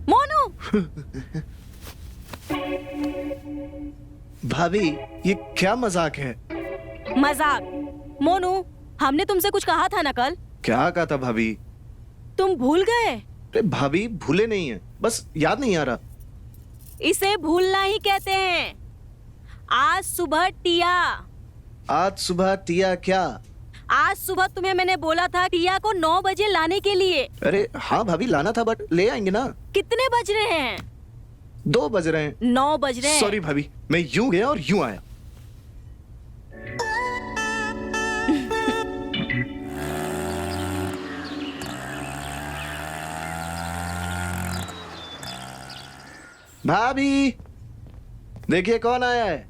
मोनू, भाभी, ये क्या मजाक है? मजाक? मोनू, हमने तुमसे कुछ कहा था ना कल? क्या कहा था भाभी? तुम भूल गए? अरे भाभी, भूले नहीं है, बस याद नहीं आ रहा। इसे भूलना ही कहते हैं। आज सुबह टिया। आज सुबह टिया क्या? आज सुबह तुम्हें मैंने बोला था टिया को 9 बजे लाने के लिए। अरे हाँ भाभी, लाना था, बट ले आएंगे ना। कितने बज रहे हैं? 2 बज रहे हैं। 9 बज रहे हैं। सॉरी भाभी, मैं यूं गया और यूं आया। भाभी, देखिए कौन आया है।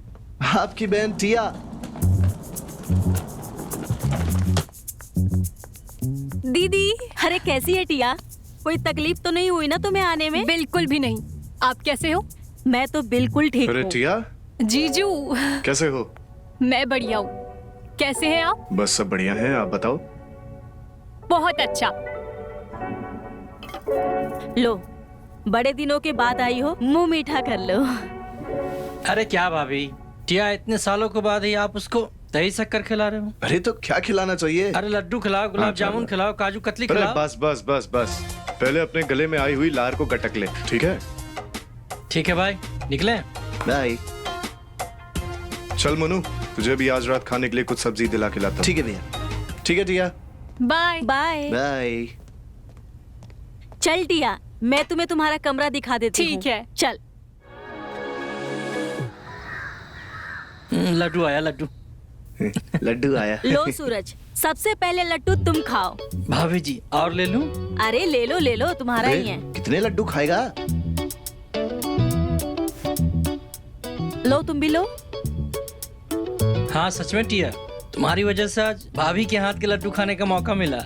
आपकी बहन टिया। दीदी, अरे कैसी है टिया? कोई तकलीफ तो नहीं हुई ना तुम्हें आने में? बिल्कुल भी नहीं। आप कैसे हो? मैं तो बिल्कुल ठीक अरे हूँ। टिया, जीजू, कैसे हो? मैं बढ़िया हूँ। कैसे हैं आप? बस सब बढ़िया है, आप बताओ। बहुत अच्छा। लो, बड़े दिनों के बाद आई हो, मुंह मीठा कर लो। अरे क्या भाभी, टिया इतने सालों के बाद ही आप उसको दही शक्कर खिला रहे हो? अरे तो क्या खिलाना चाहिए? अरे लड्डू खिलाओ, गुलाब अच्छा, जामुन खिलाओ, काजू कतली अरे खिलाओ। बस बस बस बस, पहले अपने गले में आई हुई लार को गटक ले, ठीक है? ठीक है भाई, निकले। बाय। चल मनु, तुझे भी आज रात खाने के लिए कुछ सब्जी दिला के लाता हूं। ठीक है भैया। ठीक है टिया। Bye bye. बाय। चल टिया, मैं तुम्हें तुम्हारा कमरा दिखा देती हूँ। ठीक है। चल। लड्डू आया, लड्डू। लड्डू आया। लो सूरज, सबसे पहले लड्डू तुम खाओ। भाभी जी, और ले लूं? अरे ले लो, तुम्हारा ही है। कितने लड्डू खाएगा? लो, तुम भी लो। हाँ सच में टिया, तुम्हारी वजह से आज भाभी के हाथ के लड्डू खाने का मौका मिला।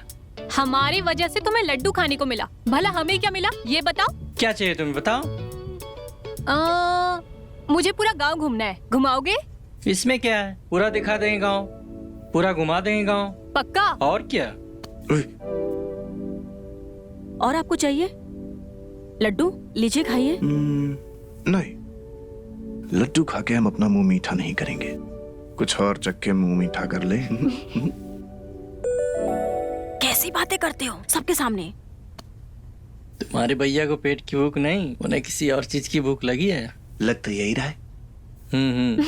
हमारी वजह से तुम्हें लड्डू खाने को मिला, भला हमें क्या मिला ये बताओ। क्या चाहिए तुम्हें, बताओ। मुझे पूरा गांव घूमना है, घुमाओगे? इसमें क्या है, पूरा दिखा देंगे गाँव, पूरा घुमा देंगे गाँव। पक्का? और क्या। और आपको चाहिए लड्डू? लीजिए, खाइए। नहीं, लड्डू खा के हम अपना मुंह मीठा नहीं करेंगे, कुछ और चख के मुंह मीठा कर ले। कैसी बातें करते हो सबके सामने? तुम्हारे भैया को पेट की भूख नहीं, उन्हें किसी और चीज की भूख लगी है। लग तो यही रहा है। हम्म।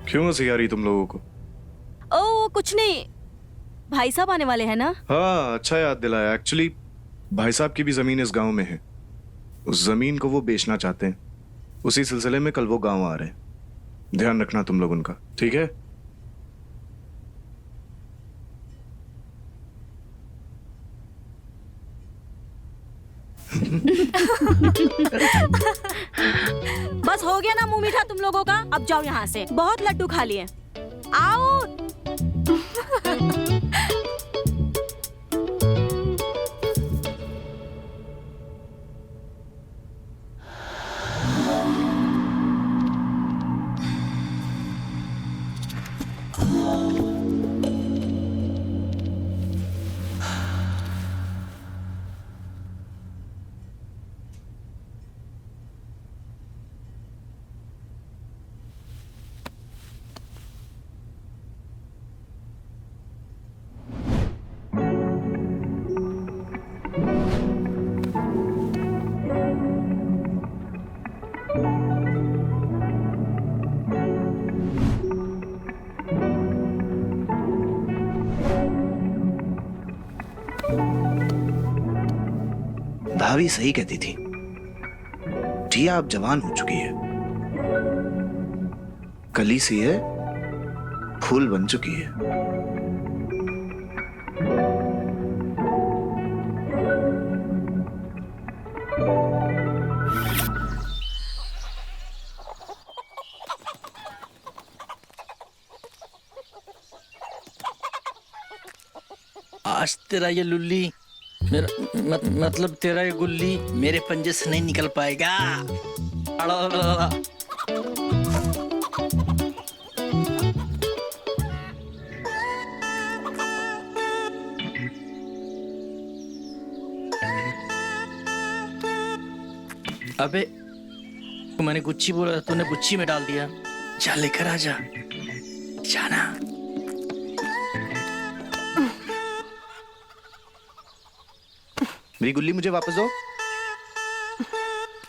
क्यों हंसी आ रही तुम लोगों को? ओ कुछ नहीं, भाई साहब आने वाले हैं ना। हाँ, अच्छा याद दिलाया। एक्चुअली भाई साहब की भी जमीन इस गांव में है, उस जमीन को वो बेचना चाहते हैं। उसी सिलसिले में कल वो गांव आ रहे हैं। ध्यान रखना तुम लोग उनका, ठीक है? बस हो गया ना मुंह मीठा तुम लोगों का, अब जाओ यहाँ से, बहुत लड्डू खा लिए। आओ। भाभी सही कहती थी, टिया अब जवान हो चुकी है, कली सी है, फूल बन चुकी है। आज तेरा ये लुल्ली मेरा मतलब तेरा ये गुल्ली मेरे पंजे से नहीं निकल पाएगा। अड़ा। अबे मैंने गुच्ची बोला, तूने गुच्ची में डाल दिया। जा लेकर आ जा, जाना। मेरी गुल्ली मुझे वापस दो।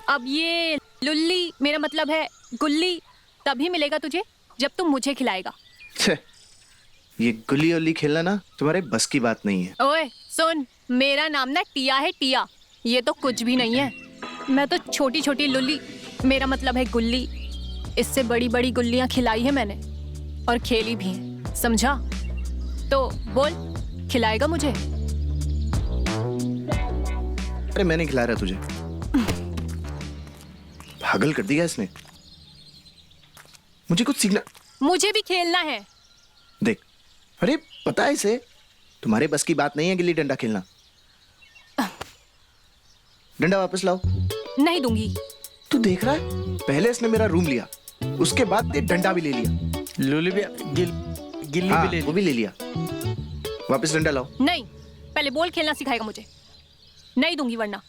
अब ये लुल्ली मेरा मतलब है गुल्ली तभी मिलेगा तुझे जब तुम मुझे खिलाएगा। छे, ये गुल्ली उल्ली खेलना ना तुम्हारे बस की बात नहीं है। ओए सुन, मेरा नाम ना टिया है, टिया। ये तो कुछ भी नहीं है। मैं तो छोटी छोटी लुल्ली, मेरा मतलब है गुल्ली। इससे बड़ी बड़ी गुल्लियां खिलाई है मैंने और खेली भी है, समझा? तो बोल, खिलाएगा मुझे? अरे मैं नहीं खिला रहा तुझे, पागल कर दिया इसने। मुझे कुछ सीखना। मुझे भी खेलना है। देख, अरे पता है इसे तुम्हारे बस की बात नहीं है गिल्ली डंडा खेलना। डंडा वापस लाओ। नहीं दूंगी। तू देख रहा है, पहले इसने मेरा रूम लिया, उसके बाद ये डंडा भी ले लिया। लुल्ली भी गिल्ली हाँ, भी ले वो भी ले लिया। वापस डंडा लाओ। नहीं, पहले बॉल खेलना सिखाएगा मुझे। नहीं दूंगी वरना।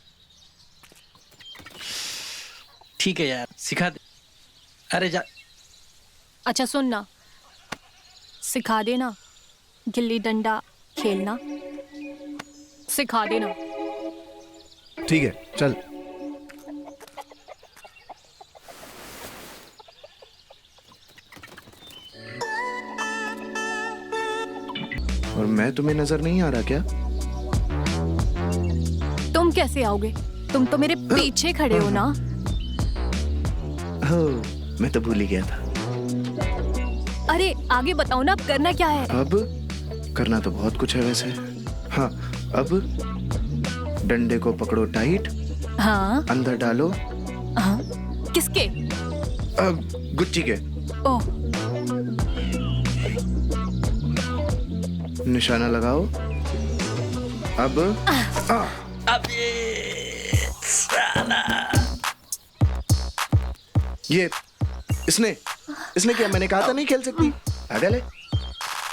ठीक है यार, सिखा दे। अरे जा। अच्छा सुन ना, सिखा देना गिल्ली डंडा खेलना, सिखा देना। ठीक है, चल। और मैं तुम्हें नजर नहीं आ रहा क्या? तुम कैसे आओगे? तुम तो मेरे पीछे खड़े हो ना। हो, मैं तो भूल ही गया था। अरे आगे बताओ ना, अब करना क्या है? अब करना तो बहुत कुछ है वैसे। हाँ, अब डंडे को पकड़ो टाइट, हाँ अंदर डालो। हाँ, किसके? अब गुच्ची के। ओह, निशाना लगाओ। अब ये इसने क्या? मैंने कहा था नहीं खेल सकती। पागल है।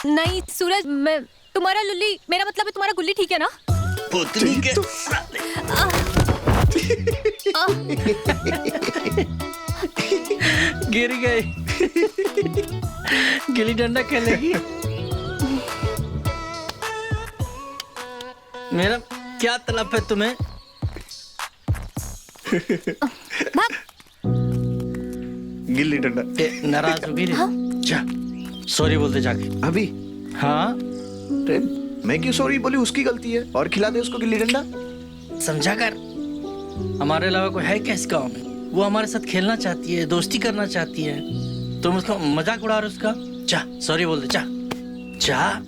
नहीं सूरज, मैं तुम्हारा लुल्ली, मेरा मतलब है तुम्हारा गुल्ली, ठीक है ना? पुतली के तो- गिर गई। गिल्ली डंडा खेलेगी। मेरा क्या तलब है तुम्हें? भाग। गिल्ली डंडा। नाराज होगी रे? जा, सॉरी बोलते जाके। अभी? हाँ, अरे मैं क्यों सॉरी बोली? उसकी गलती है। और खिला दे उसको गिल्ली डंडा। समझा कर। हमारे अलावा कोई है क्या इस गाँव में? वो हमारे साथ खेलना चाहती है, दोस्ती करना चाहती है, तुम उसका मजाक उड़ा रहे हो उसका। जा, सॉरी बोल दे, जा जा।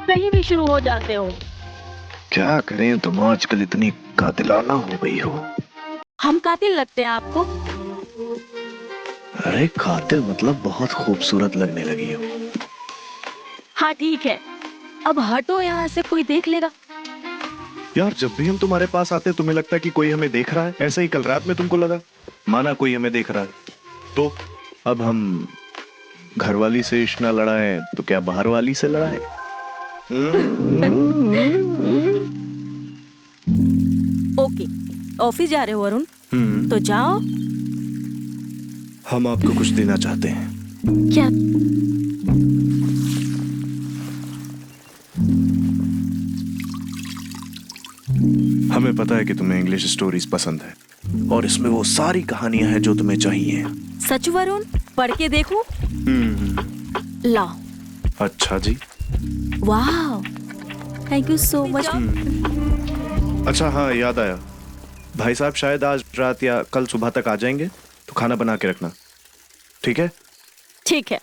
कहीं भी शुरू हो जाते हो। क्या करें, तुम आजकल इतनी कातिलाना हो गई हो। हम कातिल लगते हैं आपको? अरे कातिल मतलब बहुत खूबसूरत लगने लगी हो। हाँ ठीक है, अब हटो यहाँ से, कोई देख लेगा। यार जब भी हम तुम्हारे पास आते तुम्हें लगता है कि कोई हमें देख रहा है। ऐसे ही कल रात में तुमको लगा, माना कोई हमें देख रहा है। तो अब हम घर वाली से इश्क ना लड़ाएं तो क्या बाहर वाली से लड़ाएं? ओके, ऑफिस जा रहे हो अरुण? तो जाओ। हम आपको कुछ देना चाहते हैं। क्या? हमें पता है कि तुम्हें इंग्लिश स्टोरीज पसंद है और इसमें वो सारी कहानियां हैं जो तुम्हें चाहिए। सच वरुण, पढ़ के देखूं? लाओ। अच्छा जी। वाह, थैंक यू सो मच। अच्छा हाँ, याद आया, भाई साहब शायद आज रात या कल सुबह तक आ जाएंगे, तो खाना बना के रखना, ठीक है? ठीक है।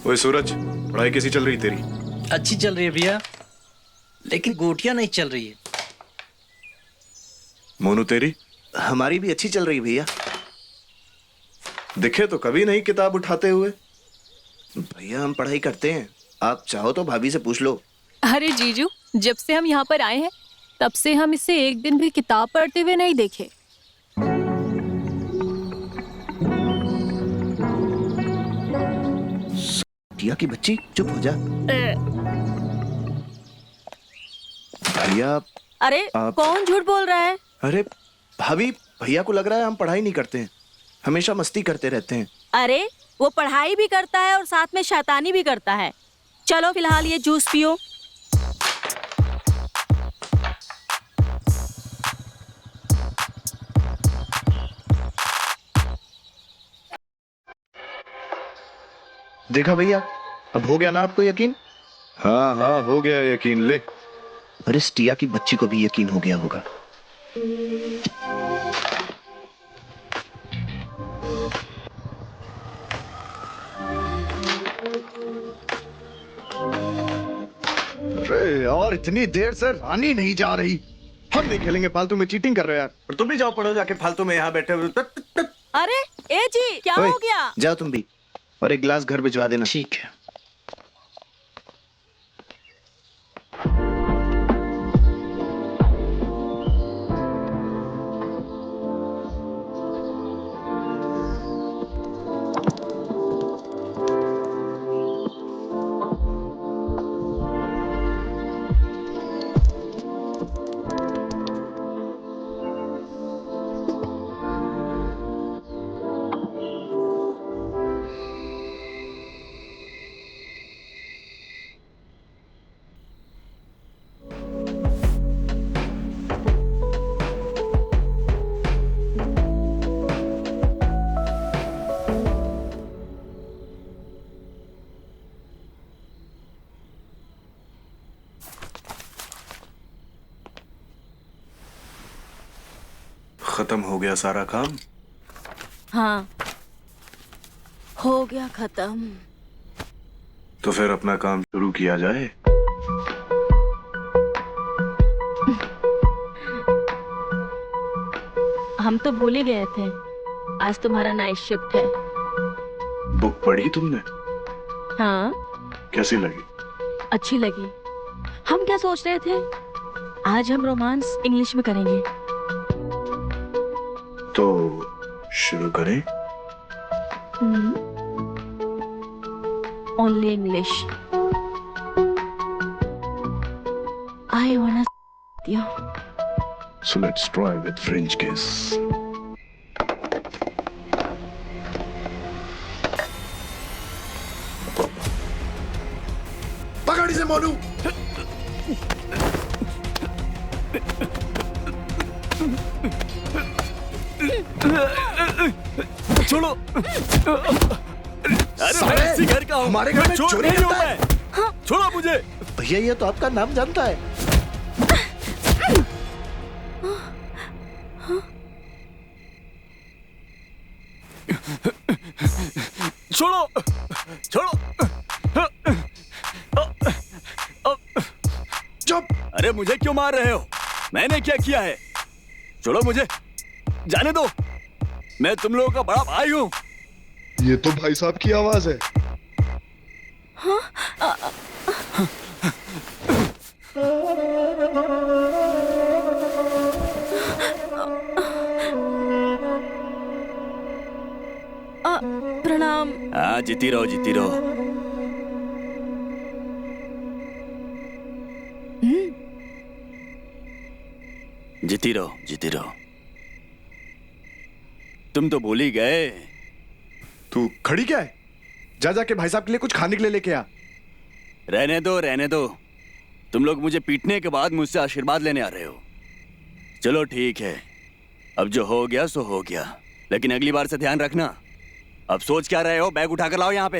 ओए सूरज, पढ़ाई कैसी चल रही तेरी? अच्छी चल रही है भैया, लेकिन गोटियां नहीं चल रही है। मोनू तेरी? हमारी भी अच्छी चल रही भैया। दिखे तो कभी नहीं किताब उठाते हुए। भैया हम पढ़ाई करते हैं, आप चाहो तो भाभी से पूछ लो। अरे जीजू, जब से हम यहाँ पर आए हैं तब से हम इसे एक दिन भी किताब पढ़ते हुए नहीं देखे। टिया की बच्ची, चुप हो जा। भैया अरे कौन झूठ बोल रहा है? अरे भाभी, भैया को लग रहा है हम पढ़ाई नहीं करते हैं, हमेशा मस्ती करते रहते हैं। अरे वो पढ़ाई भी करता है और साथ में शैतानी भी करता है। चलो फिलहाल ये जूस पियो। देखा भैया, अब हो गया ना आपको यकीन? हाँ हाँ, हो गया यकीन। ले। और इस टिया की बच्ची को भी यकीन हो गया होगा। अरे और इतनी देर से रानी नहीं जा रही। हम नहीं खेलेंगे, फालतू में चीटिंग कर रहे हो यार। और तुम भी जाओ पढ़ो जाके, फालतू में यहाँ बैठे हुए। अरे ए जी, क्या ओए, हो गया? जाओ तुम भी, और एक गिलास घर भिजवा देना। ठीक है। खत्म हो गया सारा काम? हाँ, हो गया खत्म। तो फिर अपना काम शुरू किया जाए। हम तो भूल ही गए थे, आज तुम्हारा नाइट शिफ्ट है। बुक पढ़ी तुमने? हाँ, कैसी लगी? अच्छी लगी। हम क्या सोच रहे थे, आज हम रोमांस इंग्लिश में करेंगे। तो शुरू करें? Only English. I वांना you. So let's try with French kiss. पकड़ इसे मोनू। छोड़ो। अरे मैं इसी घर का हूँ। हमारे घर में चोर चोरी नहीं हूँ करता है। मैं। छोड़ो मुझे। भैया ये तो आपका नाम जानता है। छोड़ो छोड़ो। चुप। अरे मुझे क्यों मार रहे हो? मैंने क्या किया है? छोड़ो मुझे, जाने दो। मैं तुम लोगों का बड़ा भाई हूँ। ये तो भाई साहब की आवाज है। प्रणाम। हाँ, जीती रहो जीती रहो। जीती रहो जीती रहो। तुम तो भूल ही गए। तू खड़ी क्या है? जा जाके भाई साहब के लिए कुछ खाने के लिए लेके आ। रहने दो रहने दो। तुम लोग मुझे पीटने के बाद मुझसे आशीर्वाद लेने आ रहे हो। चलो ठीक है, अब जो हो गया सो हो गया, लेकिन अगली बार से ध्यान रखना। अब सोच क्या रहे हो? बैग उठाकर लाओ यहाँ पे।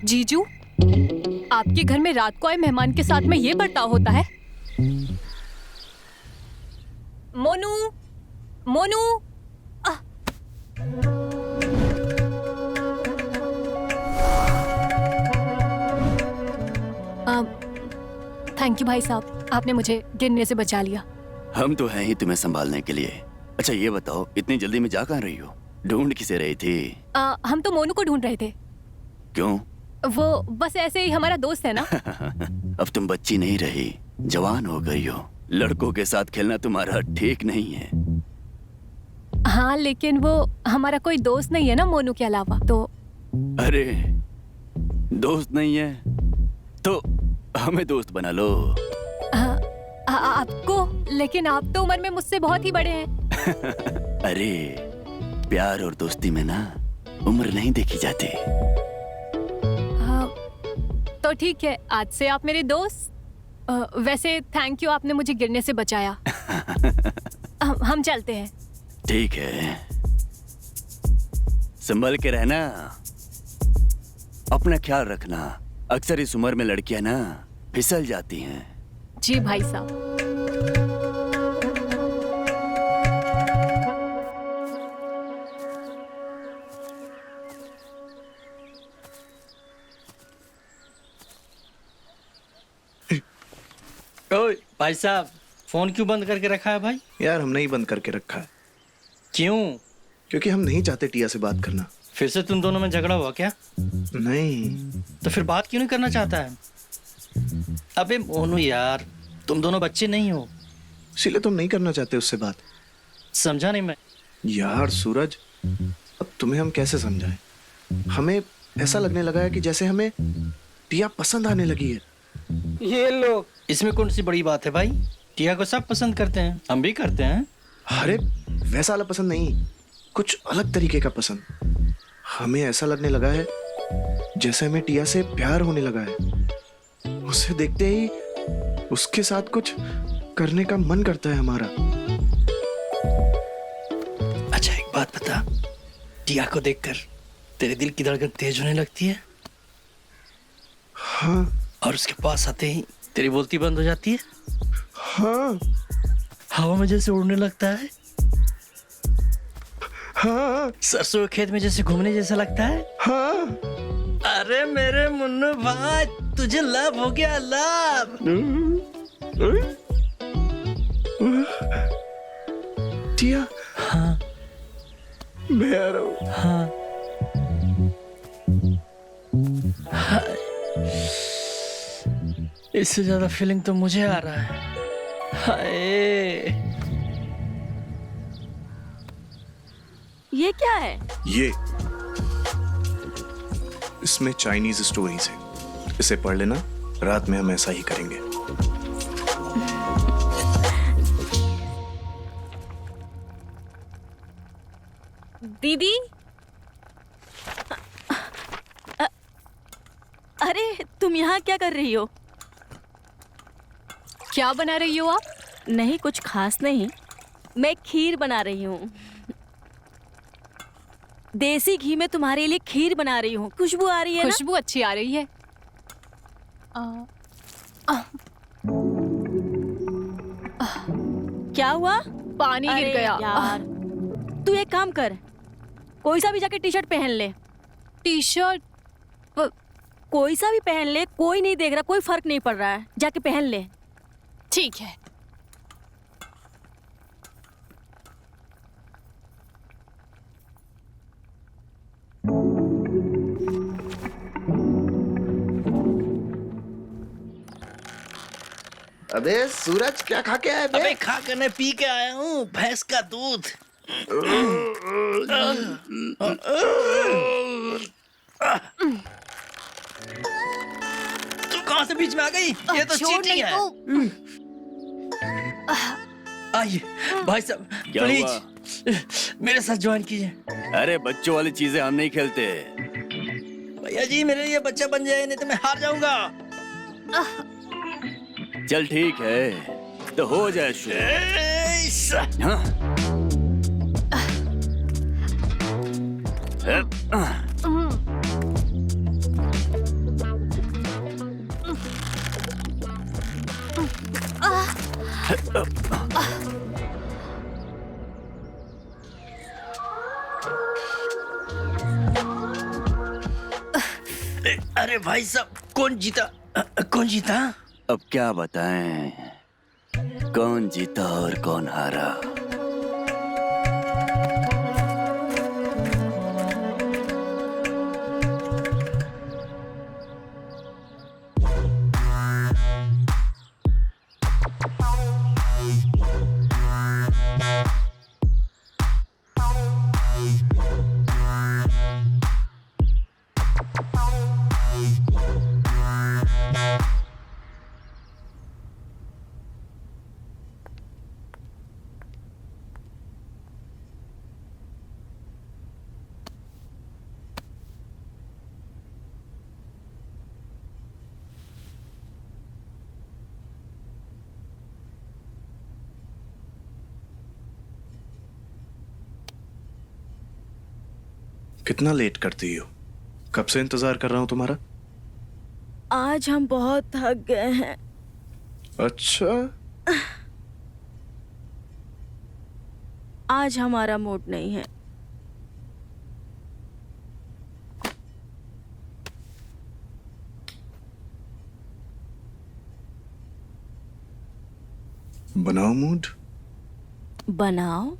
जीजू, आपके घर में रात को आए मेहमान के साथ में ये बर्ताव होता है? मोनू, मोनू। थैंक यू भाई साहब, आपने मुझे गिरने से बचा लिया। हम तो हैं ही तुम्हें संभालने के लिए। अच्छा ये बताओ, इतनी जल्दी में जा कहाँ रही हो? ढूंढ किसे रही थी? हम तो मोनू को ढूंढ रहे थे। क्यों? वो बस ऐसे ही हमारा दोस्त है ना। अब तुम बच्ची नहीं रही, जवान हो गई हो। लड़कों के साथ खेलना तुम्हारा ठीक नहीं है। हाँ, लेकिन वो हमारा कोई दोस्त नहीं है ना मोनू के अलावा, तो। अरे दोस्त नहीं है तो हमें दोस्त बना लो। आपको? लेकिन आप तो उम्र में मुझसे बहुत ही बड़े हैं। अरे प्यार और दोस्ती में ना उम्र नहीं देखी जाती। तो ठीक है, आज से आप मेरे दोस्त। वैसे थैंक यू, आपने मुझे गिरने से बचाया। हम चलते हैं। ठीक है, संभल के रहना, अपना ख्याल रखना। अक्सर इस उम्र में लड़कियां ना फिसल जाती हैं। जी भाई साहब। ओए भाई साहब, फोन क्यों बंद करके रखा है भाई? यार हमने ही बंद करके रखा है क्यों? क्योंकि हम नहीं चाहते टिया से बात करना। फिर से तुम दोनों में झगड़ा हुआ क्या? नहीं। तो फिर बात क्यों नहीं करना चाहता है? अबे मोनू यार, तुम दोनों बच्चे नहीं हो, इसीलिए तुम नहीं करना चाहते उससे बात। समझा नहीं मैं। यार सूरज, अब तुम्हें हम कैसे समझाएं? हमें ऐसा लगने लगा है कि जैसे हमें टिया पसंद आने लगी है। ये लो, इसमें कौन सी बड़ी बात है भाई? टिया को सब पसंद करते हैं, हम भी करते हैं। अरे वैसा वाला पसंद नहीं, कुछ अलग तरीके का पसंद। हमें ऐसा लगने लगा है जैसे हमें टिया से प्यार होने लगा है। उसे देखते ही उसके साथ कुछ करने का मन करता है हमारा। अच्छा एक बात बता, टिया को देखकर तेरे दिल की धड़कन तेज होने लगती है? हाँ। और उसके पास आते ही तेरी बोलती बंद हो जाती है? हाँ। हवा में जैसे उड़ने लगता है? हाँ। सरसों के खेत में जैसे घूमने जैसा लगता है? हाँ। अरे मेरे मुन्नू भाई, तुझे लव हो गया, लव। टिया, हाँ मैं आ रहा हूँ। हाँ। इससे ज्यादा फीलिंग तो मुझे आ रहा है। हाय, ये क्या है? ये इसमें चाइनीज स्टोरीज है, इसे पढ़ लेना। रात में हम ऐसा ही करेंगे। दीदी। अरे तुम यहाँ क्या कर रही हो? क्या बना रही हो आप? नहीं, कुछ खास नहीं। मैं खीर बना रही हूँ। देसी घी में तुम्हारे लिए खीर बना रही हूँ। खुशबू आ रही है ना? खुशबू अच्छी आ रही है। क्या हुआ? पानी गिर अरे गया। यार, तू एक काम कर, कोई सा भी जाके टी शर्ट पहन ले। T shirt? कोई सा भी पहन ले, कोई नहीं देख रहा, कोई फर्क नहीं पड़ रहा है, जाके पहन ले। ठीक है। अबे सूरज, क्या खा के आया बे? अबे खा कर मैं पी के आया हूँ भैंस का दूध। तू कहाँ से बीच में आ गई? ये तो छोड़ चीटिंग नहीं है। तो। आइए भाई साहब, क्या प्लीज मेरे साथ ज्वाइन कीजिए। अरे बच्चों वाली चीजें हम नहीं खेलते। भैया जी मेरे लिए बच्चा बन जाए, नहीं तो मैं हार जाऊंगा। चल ठीक है, तो हो जाए शुरू। हाँ? अरे भाई साहब, कौन जीता? कौन जीता? अब क्या बताएं, कौन जीता और कौन हारा? कितना लेट करती हो? कब से इंतजार कर रहा हूँ तुम्हारा। आज हम बहुत थक गए हैं। अच्छा, आज हमारा मूड नहीं है। बनाओ मूड। बनाओ।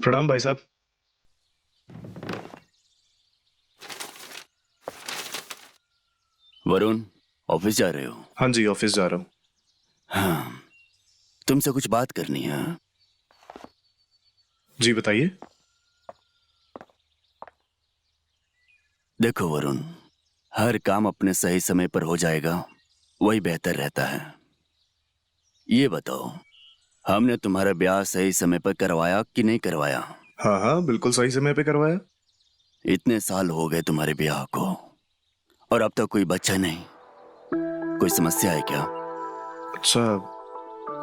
प्रणाम भाई साहब। वरुण, ऑफिस जा रहे हो? हाँ जी, ऑफिस जा रहा हूँ। हाँ, तुमसे कुछ बात करनी है। जी बताइए। देखो वरुण, हर काम अपने सही समय पर हो जाएगा, वही बेहतर रहता है। ये बताओ, हमने तुम्हारा ब्याह सही समय पर करवाया कि नहीं करवाया? हाँ हाँ, बिल्कुल सही समय पे करवाया। इतने साल हो गए तुम्हारे ब्याह को और अब तक कोई बच्चा नहीं। कोई समस्या है क्या? अच्छा,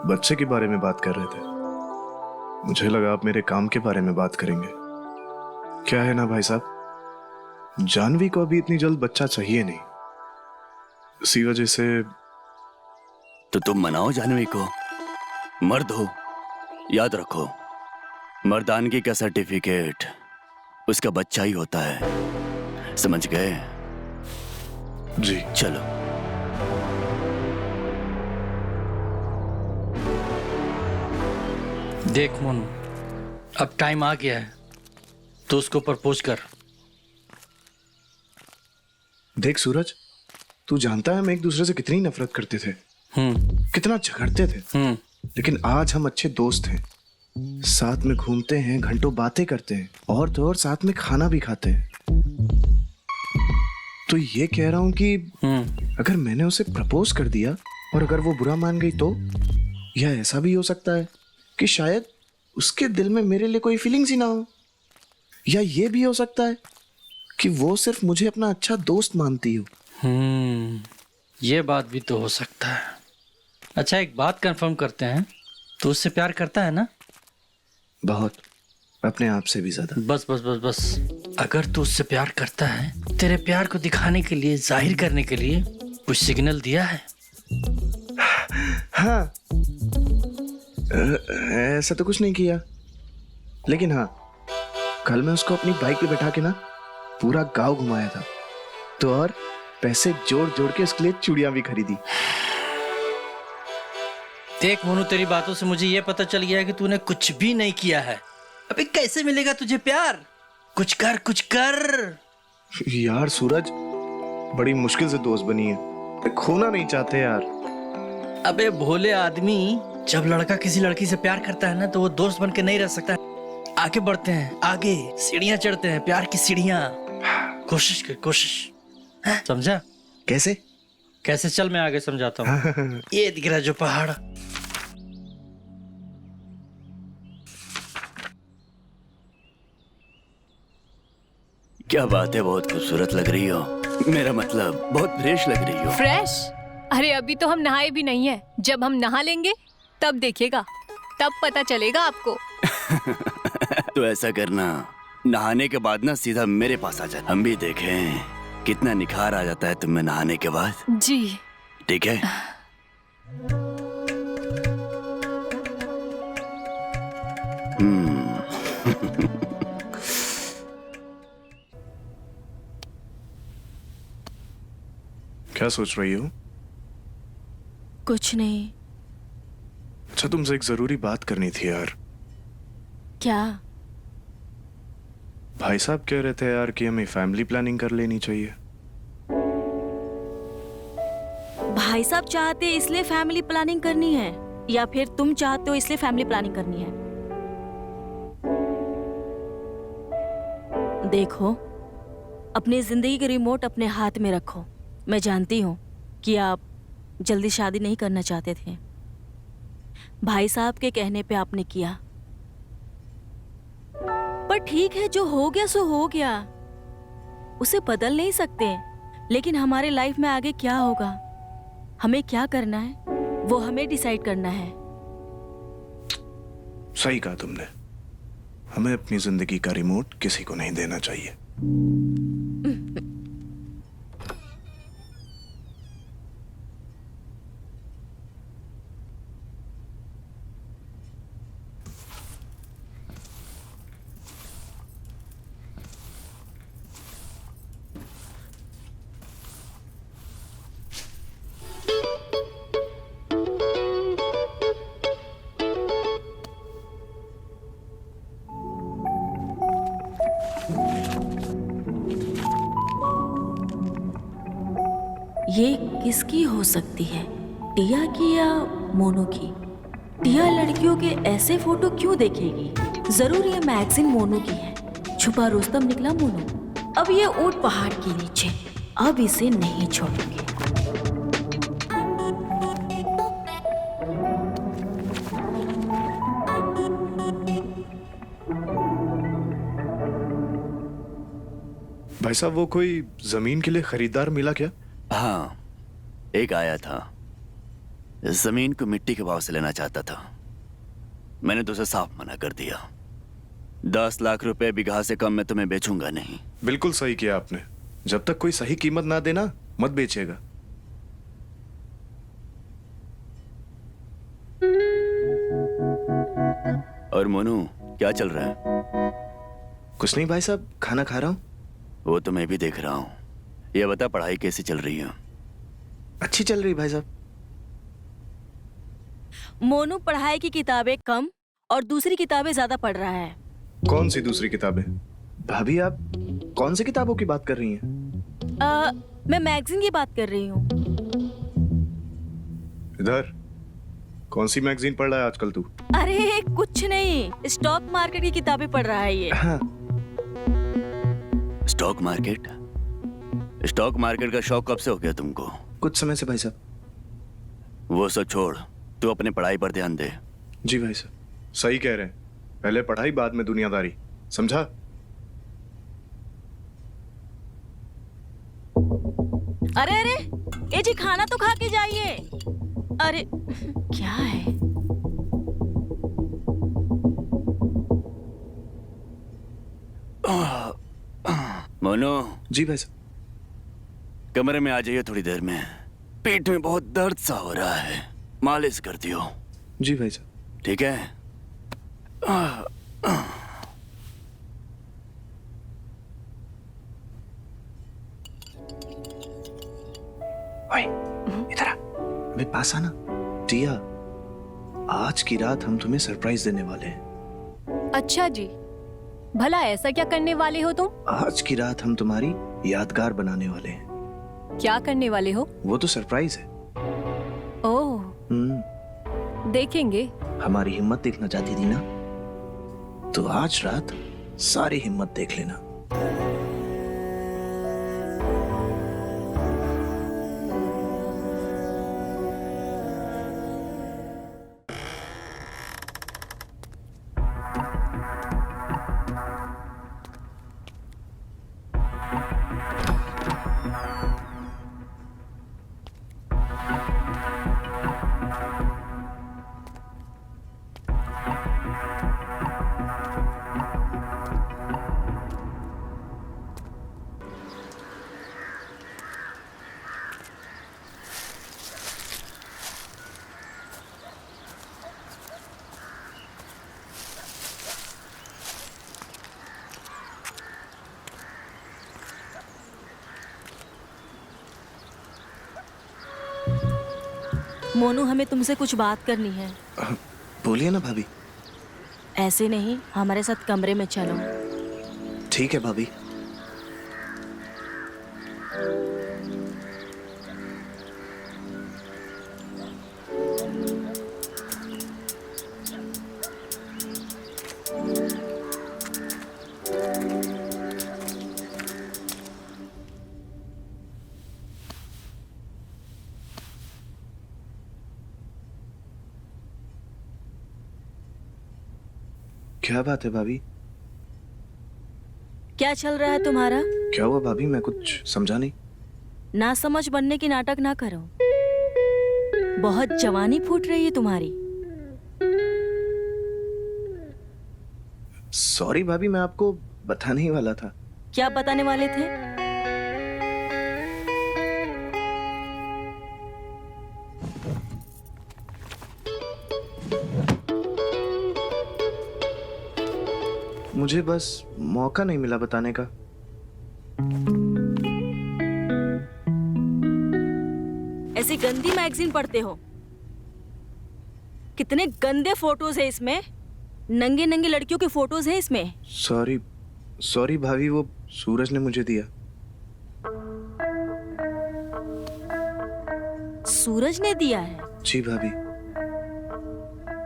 बच्चे के बारे में बात कर रहे थे। मुझे लगा आप मेरे काम के बारे में बात करेंगे। क्या है ना भाई साहब, जानवी को अभी इतनी जल्द बच्चा चाहिए नहीं। इसी वजह से तो तुम मनाओ जानवी को। मर्द हो, याद रखो, मर्दानगी का सर्टिफिकेट उसका बच्चा ही होता है। समझ गए? जी। चलो। देख मोनू, अब टाइम आ गया है तो उसको प्रपोज कर। देख सूरज, तू जानता है हम एक दूसरे से कितनी नफरत करते थे, कितना झगड़ते थे, लेकिन आज हम अच्छे दोस्त हैं। साथ में घूमते हैं, घंटों बातें करते हैं, और तो और साथ में खाना भी खाते हैं। तो ये कह रहा हूं कि अगर मैंने उसे प्रपोज कर दिया और अगर वो बुरा मान गई तो, या ऐसा भी हो सकता है कि शायद उसके दिल में मेरे लिए कोई फीलिंग्स ही ना हो, या ये भी हो सकता है कि वो सिर्फ मुझे अपना अच्छा दोस्त मानती हो। ये बात भी तो हो सकता है। अच्छा, एक बात कंफर्म करते हैं, तो उससे प्यार करता है ना? बहुत, अपने आप से भी ज्यादा। बस बस बस बस, अगर तू उससे प्यार करता है, तेरे प्यार को दिखाने के लिए, जाहिर करने के लिए कुछ सिग्नल दिया है? हाँ, ऐसा तो कुछ नहीं किया, लेकिन हाँ, कल मैं उसको अपनी बाइक पे बैठा के ना पूरा गांव घुमाया था, तो और पैसे जोड़ जोड़ के उसके लिए चूड़ियां भी खरीदी। देख मोनू, तेरी बातों से मुझे ये पता चल गया है कि तूने कुछ भी नहीं किया है। अबे कैसे मिलेगा तुझे प्यार? कुछ कर, कुछ कर। यार सूरज, बड़ी मुश्किल से दोस्त बनी है, खोना नहीं चाहते यार। अबे भोले आदमी, जब लड़का किसी लड़की से प्यार करता है ना, तो वो दोस्त बन के नहीं रह सकता। आगे बढ़ते हैं, आगे सीढ़ियां चढ़ते हैं, प्यार की सीढ़ियां। कोशिश कर, कोशिश। समझा? कैसे? कैसे? चल मैं आगे समझाता हूँ। ये दिख रहा है जो पहाड़, क्या बात है, बहुत खूबसूरत लग रही हो। मेरा मतलब बहुत फ्रेश लग रही हो। फ्रेश? अरे अभी तो हम नहाए भी नहीं है। जब हम नहा लेंगे तब देखिएगा, तब पता चलेगा आपको। तो ऐसा करना, नहाने के बाद ना सीधा मेरे पास आ जाना, हम भी देखें कितना निखार आ जाता है तुम में नहाने के बाद। जी ठीक है? क्या सोच रही हो? कुछ नहीं। अच्छा, तुमसे एक जरूरी बात करनी थी यार। क्या? भाई साहब कह रहे थे यार कि हमें फैमिली प्लानिंग कर लेनी चाहिए। भाई साहब चाहते इसलिए फैमिली प्लानिंग करनी है, या फिर तुम चाहते हो इसलिए फैमिली प्लानिंग करनी है? देखो, अपनी जिंदगी के रिमोट अपने हाथ में रखो। मैं जानती हूँ कि आप जल्दी शादी नहीं करना चाहते थे। भाई साहब के कहने पे आपने किया, पर ठीक है, जो हो गया सो हो गया, उसे बदल नहीं सकते। लेकिन हमारे लाइफ में आगे क्या होगा, हमें क्या करना है, वो हमें डिसाइड करना है। सही कहा तुमने, हमें अपनी जिंदगी का रिमोट किसी को नहीं देना चाहिए। ये किसकी हो सकती है, टिया की या मोनू की? टिया लड़कियों के ऐसे फोटो क्यों देखेगी? जरूर ये मैगजीन मोनू की है। छुपा रुस्तम निकला मोनू। अब ये ऊंट पहाड़ के नीचे, अब इसे नहीं छोड़ेंगे। भाई साहब, वो कोई जमीन के लिए खरीदार मिला क्या? हाँ, एक आया था, जमीन को मिट्टी के भाव से लेना चाहता था। मैंने तो उसे साफ मना कर दिया। 10 लाख रुपए बीघा से कम में तुम्हें बेचूंगा नहीं। बिल्कुल सही किया आपने। जब तक कोई सही कीमत ना देना, मत बेचेगा। और मोनू, क्या चल रहा है? कुछ नहीं भाई साहब, खाना खा रहा हूँ। वो तो मैं भी देख रहा हूँ। ये बता पढ़ाई कैसी चल रही है? अच्छी चल रही भाई साहब। मोनू पढ़ाई की किताबें कम और दूसरी किताबें ज्यादा पढ़ रहा है। कौन सी दूसरी किताबें? भाभी आप कौन सी किताबों की बात कर रही हैं? मैं मैगजीन की बात कर रही हूँ। इधर कौन सी मैगजीन पढ़ रहा है आजकल तू? अरे कुछ नहीं, स्टॉक मार्केट की किताबें पढ़ रहा है ये। हाँ, स्टॉक मार्केट? स्टॉक मार्केट का शौक कब से हो गया तुमको? कुछ समय से भाई साहब। वो सब छोड़, तू अपने पढ़ाई पर ध्यान दे। जी भाई साहब। सही कह रहे हैं, पहले पढ़ाई बाद में दुनियादारी, समझा? अरे अरे, ए जी खाना तो खा के जाइए। अरे क्या है? मोनू, जी भाई साहब। कमरे में आ जाइए थोड़ी देर में। पेट में बहुत दर्द सा हो रहा है, मालिश कर दियो। जी भाई साहब। ठीक है? ओए, इधर आ। अबे पास आना। टिया, आज की रात हम तुम्हें सरप्राइज देने वाले हैं। अच्छा जी, भला ऐसा क्या करने वाले हो तुम? आज की रात हम तुम्हारी यादगार बनाने वाले हैं। क्या करने वाले हो? वो तो सरप्राइज है। ओह, देखेंगे। हमारी हिम्मत देखना चाहती थी ना, तो आज रात सारी हिम्मत देख लेना। मोनू, हमें तुमसे कुछ बात करनी है। बोलिए ना भाभी। ऐसे नहीं, हमारे साथ कमरे में चलो। ठीक है भाभी। क्या बात है भाभी? क्या चल रहा है तुम्हारा? क्या हुआ भाभी? मैं कुछ समझा नहीं। ना समझ बनने की नाटक ना करो। बहुत जवानी फूट रही है तुम्हारी। सॉरी भाभी, मैं आपको बताने ही वाला था। क्या बताने वाले थे? मुझे बस मौका नहीं मिला बताने का। ऐसी गंदी मैगजीन पढ़ते हो? कितने गंदे फोटोज है इसमें। नंगे नंगे लड़कियों के फोटोज हैं इसमें। सॉरी सॉरी भाभी, वो सूरज ने मुझे दिया। सूरज ने दिया है? जी भाभी।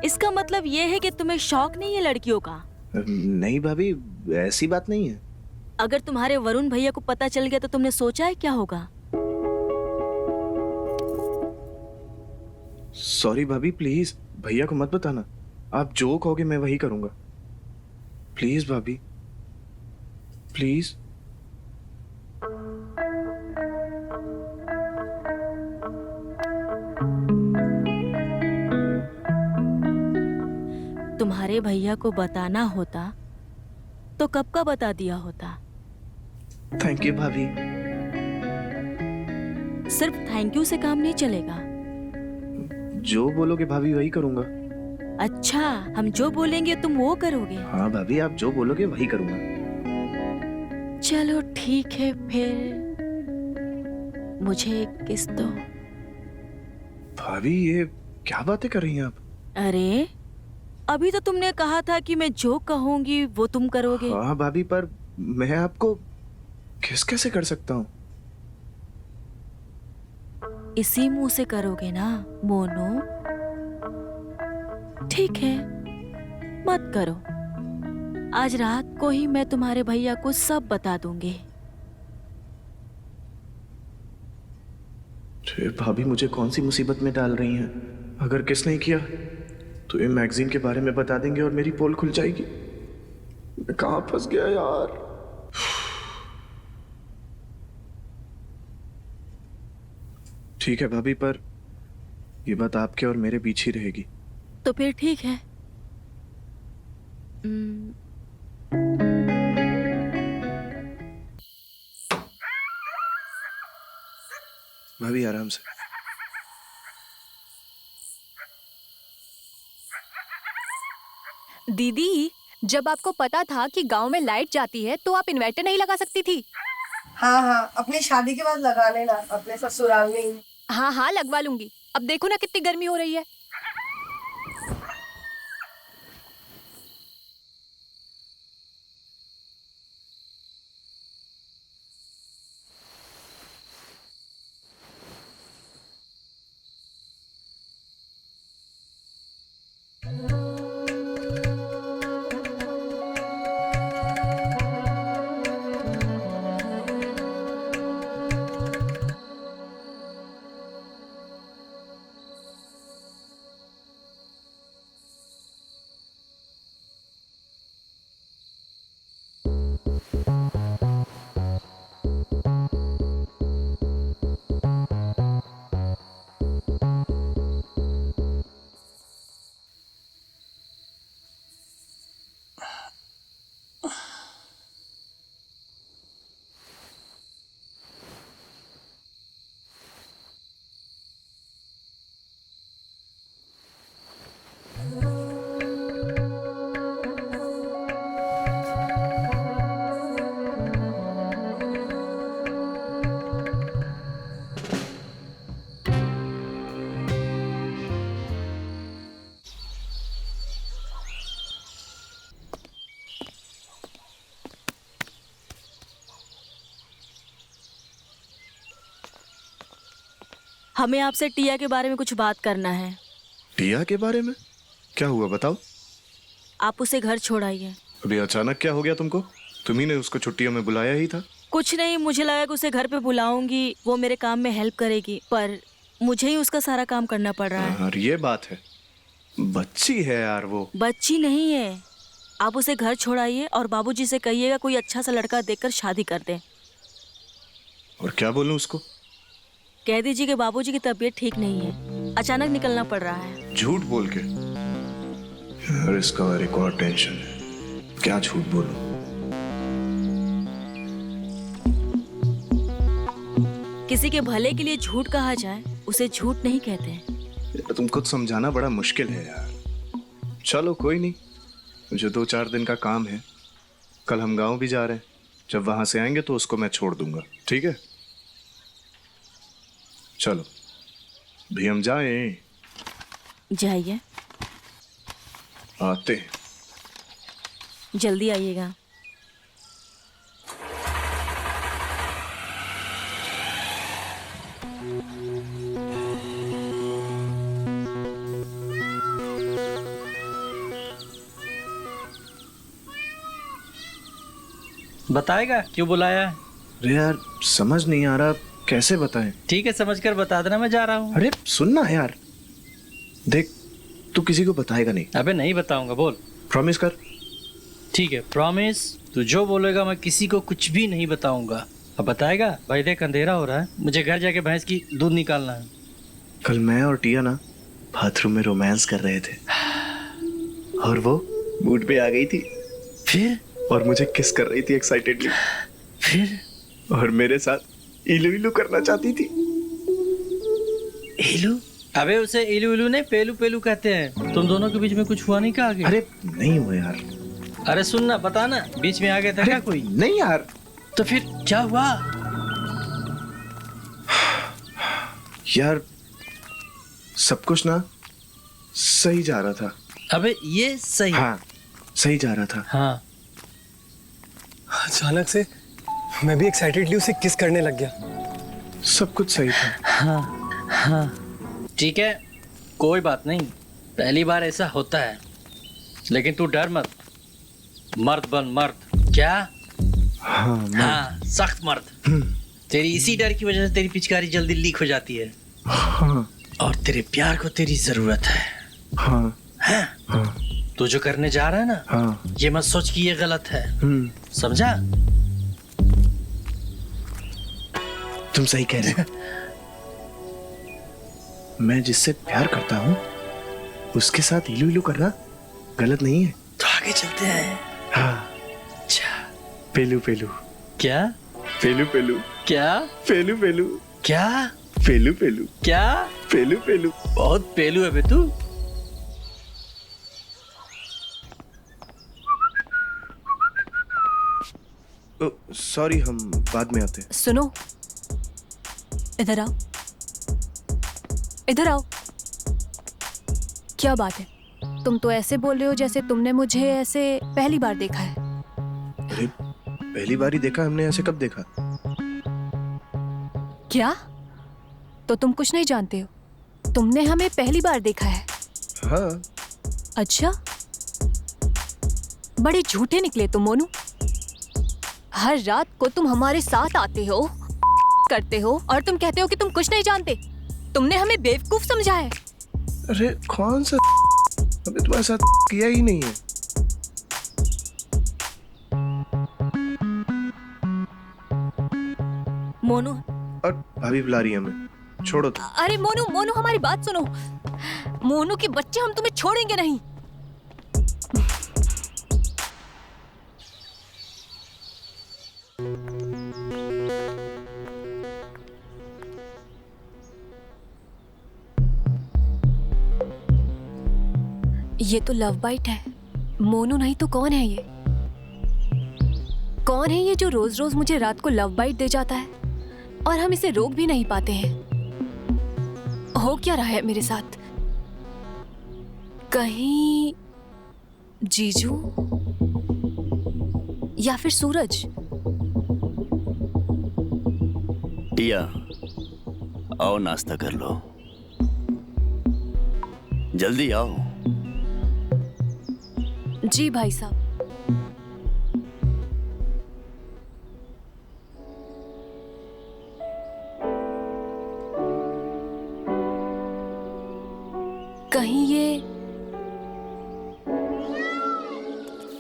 इसका मतलब ये है कि तुम्हें शौक नहीं है लड़कियों का? नहीं भाभी, ऐसी बात नहीं है। अगर तुम्हारे वरुण भैया को पता चल गया तो तुमने सोचा है क्या होगा? सॉरी भाभी, प्लीज भैया को मत बताना। आप जो कहोगे मैं वही करूंगा। प्लीज भाभी, प्लीज। तुम्हारे भैया को बताना होता तो कब का बता दिया होता। थैंक यू भाभी। सिर्फ थैंक यू से काम नहीं चलेगा। जो बोलोगे भाभी वही करूंगा। अच्छा, हम जो बोलेंगे तुम वो करोगे? हाँ भाभी, आप जो बोलोगे वही करूंगा। चलो ठीक है फिर, मुझे एक किस दो। भाभी ये क्या बातें कर रही हैं आप? अरे अभी तो तुमने कहा था कि मैं जो कहूंगी वो तुम करोगे। हाँ भाभी, पर मैं आपको किस कैसे कर सकता हूँ? इसी मुंह से करोगे ना मोनू? ठीक है, मत करो। आज रात को ही मैं तुम्हारे भैया को सब बता दूंगी। ये भाभी मुझे कौन सी मुसीबत में डाल रही हैं? अगर किस नहीं किया तो ये मैगजीन के बारे में बता देंगे और मेरी पोल खुल जाएगी। मैं कहाँ फंस गया यार। ठीक है भाभी, पर ये बात आपके और मेरे बीच ही रहेगी। तो फिर ठीक है। भाभी आराम से। दीदी, जब आपको पता था कि गांव में लाइट जाती है तो आप इन्वर्टर नहीं लगा सकती थी? हाँ हाँ, अपनी शादी के बाद लगा लेना, अपने ससुराल में ही। हाँ हाँ, लगवा लूंगी। अब देखो ना कितनी गर्मी हो रही है। हमें आपसे टिया के बारे में कुछ बात करना है। टिया के बारे में? क्या हुआ बताओ। आप उसे घर छोड़ आइए। अभी अचानक क्या हो गया तुमको? तुम्ही ने उसको छुट्टियों में बुलाया ही था। कुछ नहीं, मुझे लगा कि उसे घर पे बुलाऊंगी, वो मेरे काम में हेल्प करेगी, पर मुझे ही उसका सारा काम करना पड़ रहा है। और ये बात है, बच्ची है यार वो। बच्ची नहीं है। आप उसे घर छोड़ाइए और बाबूजी से कहिएगा कोई अच्छा सा लड़का देखकर शादी कर दें। और क्या बोलूं उसको? कह दीजिए कि बाबूजी की तबीयत ठीक नहीं है, अचानक निकलना पड़ रहा है। झूठ बोल के? यार इसका एक और टेंशन है, क्या झूठ बोलूं? किसी के भले के लिए झूठ कहा जाए उसे झूठ नहीं कहते हैं। यार तुमको समझाना बड़ा मुश्किल है यार। चलो कोई नहीं, मुझे 2-4 दिन का काम है। कल हम गांव भी जा रहे हैं, जब वहां से आएंगे तो उसको मैं छोड़ दूंगा, ठीक है? चलो भी हम जाएं। जाइए, आते हैं। जल्दी आइएगा। बताएगा क्यों बुलाया है? अरे यार समझ नहीं आ रहा, कैसे बताएं? ठीक है, समझकर बता देना, मैं जा रहा हूँ। अरे सुनना यार, देख तू किसी को बताएगा नहीं। अबे नहीं बताऊंगा, बोल। प्रॉमिस कर। ठीक है, प्रॉमिस। तू जो बोलेगा मैं किसी को कुछ भी नहीं बताऊंगा। अब बताएगा? भाई देख अंधेरा हो रहा है, मुझे घर जाके भैंस की दूध निकालना है। कल मैं और टिया ना बाथरूम में रोमांस कर रहे थे और वो मूड पे आ गई थी। फिर? और मुझे किस कर रही थी एक्साइटेडली। फिर? और मेरे साथ इलू इलू करना चाहती थी। इलू? अबे उसे इलू इलू नहीं, पेलू पेलू कहते हैं। तुम दोनों के बीच में कुछ हुआ नहीं क्या आगे? अरे नहीं हुआ यार। अरे सुनना, बता ना, बीच में आ गया था क्या कोई? नहीं यार, तो फिर क्या हुआ? यार सब कुछ ना सही जा रहा था। अबे ये सही। हाँ सही जा रहा था। हाँ। अचानक से मैं भी एक्साइटेडली उसे किस करने लग गया। सब कुछ सही था। ठीक है, कोई बात नहीं, पहली बार ऐसा होता है, लेकिन तू डर मत, मर्द बन मर्द। क्या? हाँ, सख्त मर्द। तेरी इसी डर की वजह से तेरी पिचकारी जल्दी लीक हो जाती है। हाँ और तेरे प्यार को तेरी जरूरत है। हाँ हैं? हाँ तू जो करने जा रहा है ना, हाँ। ये मत सोच कि ये गलत है। समझा? तुम सही कह रहे हो। मैं जिससे प्यार करता हूँ उसके साथ इलू इलू करना गलत नहीं है। तो आगे चलते हैं। हाँ। अच्छा। पेलू पेलू। क्या? पेलू पेलू। क्या? पेलू पेलू। क्या? पेलू पेलू। क्या? पेलू पेलू। बहुत पेलू है बे तू। सॉरी, हम बाद में आते हैं। सुनो, इधर आओ, इधर आओ। क्या बात है? तुम तो ऐसे बोल रहे हो जैसे तुमने मुझे ऐसे पहली बार देखा है। अरे पहली बार ही देखा हमने, ऐसे कब देखा? क्या? तो तुम कुछ नहीं जानते हो? तुमने हमें पहली बार देखा है? हाँ। अच्छा, बड़े झूठे निकले तुम मोनू। हर रात को तुम हमारे साथ आते हो, करते हो, और तुम कहते हो कि तुम कुछ नहीं जानते। तुमने हमें बेवकूफ समझा है। अरे कौन सा हमने तुम्हारे साथ किया ही नहीं है। मोनू, और भाभी बुला रही है हमें, छोड़ो तुम। अरे मोनू, मोनू हमारी बात सुनो। मोनू के बच्चे, हम तुम्हें छोड़ेंगे नहीं। ये तो लव बाइट है। मोनू नहीं तो कौन है ये? कौन है ये जो रोज रोज मुझे रात को लव बाइट दे जाता है और हम इसे रोक भी नहीं पाते हैं? हो क्या रहा है मेरे साथ? कहीं जीजू या फिर सूरज? टिया, आओ नाश्ता कर लो, जल्दी आओ। जी भाई साहब। कहीं ये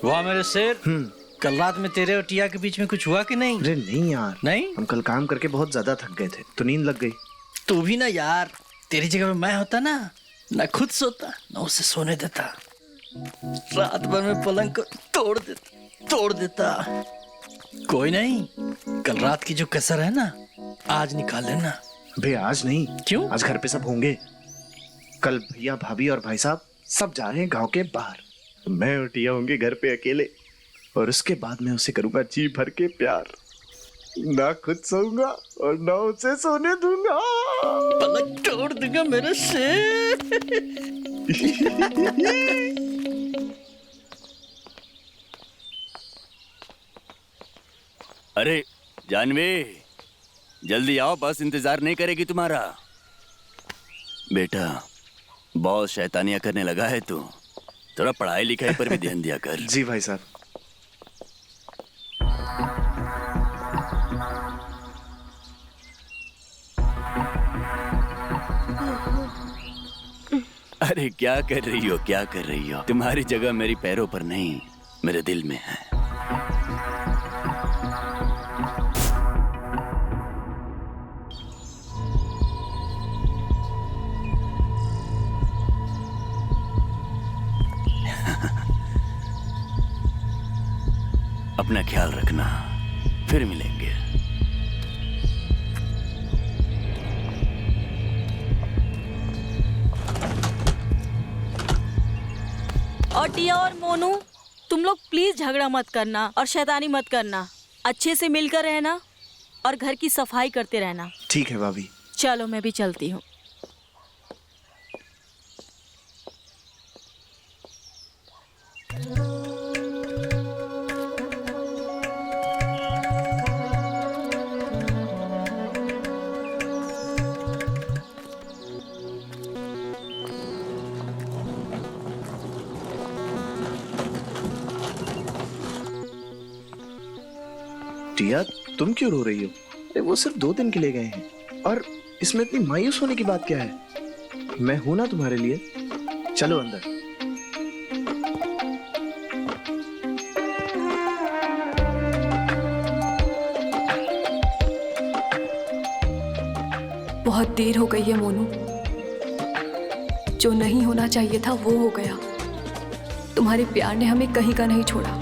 वाह मेरे शेर, कल रात में तेरे और टिया के बीच में कुछ हुआ कि नहीं? अरे नहीं यार, नहीं? हम कल काम करके बहुत ज्यादा थक गए थे तो नींद लग गई। तू भी ना यार, तेरी जगह में मैं होता ना खुद सोता ना उसे सोने देता, रात भर में पलंग को तोड़ देता। कोई नहीं, कल रात की जो कसर है ना आज निकाल लेना। बे आज नहीं। क्यों? आज घर पे सब होंगे। कल भैया भाभी और भाई साहब सब जा रहे हैं गांव के बाहर। मैं और टिया होंगे घर पे अकेले, और उसके बाद मैं उसे करूंगा जी भर के प्यार। ना खुद सोऊंगा और ना उसे सोने दूंगा। पलंग तोड़ दूंगा मेरे शेर। अरे जानवी, जल्दी आओ, बस इंतजार नहीं करेगी तुम्हारा। बेटा, बहुत शैतानियां करने लगा है तू, थोड़ा पढ़ाई लिखाई पर भी ध्यान दिया कर। जी भाई साहब। अरे क्या कर रही हो, क्या कर रही हो? तुम्हारी जगह मेरी पैरों पर नहीं, मेरे दिल में है। अपना ख्याल रखना, फिर मिलेंगे। और टिया और मोनू, तुम लोग प्लीज झगड़ा मत करना और शैतानी मत करना। अच्छे से मिलकर रहना और घर की सफाई करते रहना। ठीक है भाभी। चलो मैं भी चलती हूँ। टिया, तुम क्यों रो रही हो? अरे वो सिर्फ 2 दिन के लिए गए हैं और इसमें इतनी मायूस होने की बात क्या है? मैं हूं ना तुम्हारे लिए। चलो अंदर। बहुत देर हो गई है मोनू। जो नहीं होना चाहिए था वो हो गया। तुम्हारे प्यार ने हमें कहीं का नहीं छोड़ा।